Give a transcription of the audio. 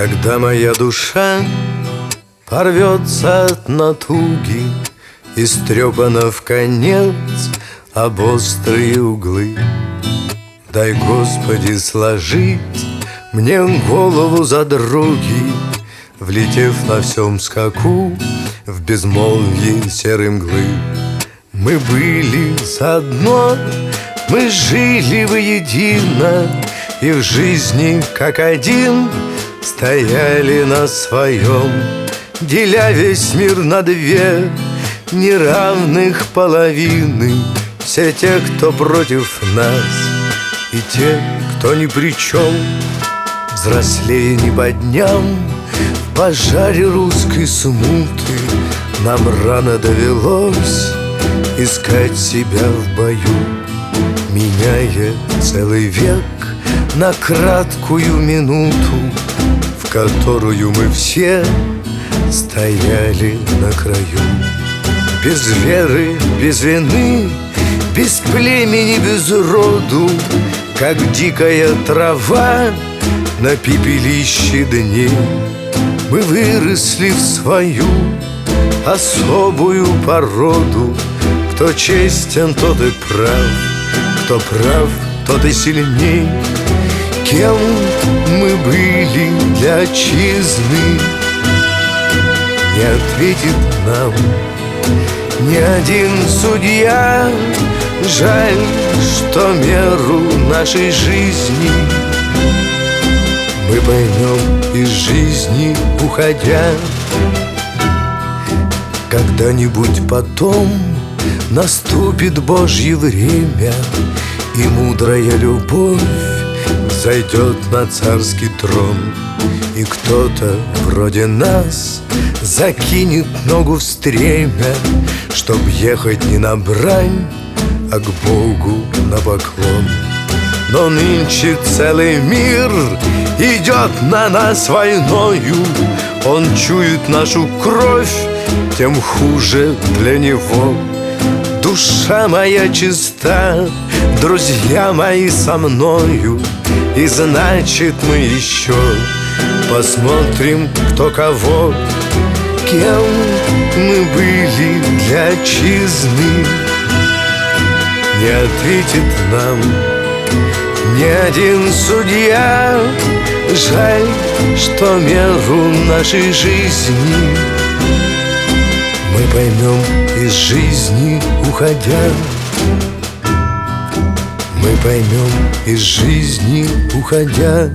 Когда моя душа порвется от натуги, истрепана вконец об острые углы, дай, Господи, сложить мне голову за други, влетев на всем скаку в безмолвие серой мглы. Мы были заодно, мы жили воедино, и в жизни как один стояли на своем, деля весь мир на две неравных половины. Все те, кто против нас, и те, кто ни при чем. Взрослее не по дням, в пожаре русской смуты нам рано довелось искать себя в бою, меняя целый век на краткую минуту, в которую мы все стояли на краю. Без веры, без вины, без племени, без роду, как дикая трава на пепелище дней, мы выросли в свою особую породу. Кто честен, тот и прав, кто прав, тот и сильней. Кем мы были для отчизны, не ответит нам ни один судья. Жаль, что меру нашей жизни мы поймем из жизни уходя. Когда-нибудь потом наступит Божье время, и мудрая любовь зайдет на царский трон, и кто-то вроде нас закинет ногу в стремя, чтоб ехать не на брань, а к Богу на поклон. Но нынче целый мир идет на нас войною, он чует нашу кровь, тем хуже для него. Душа моя чиста, друзья мои со мною, и значит мы еще посмотрим, кто кого. Кем мы были для отчизны, не ответит нам ни один судья. Жаль, что меру нашей жизни мы поймем из жизни уходя. Мы поймем из жизни уходя.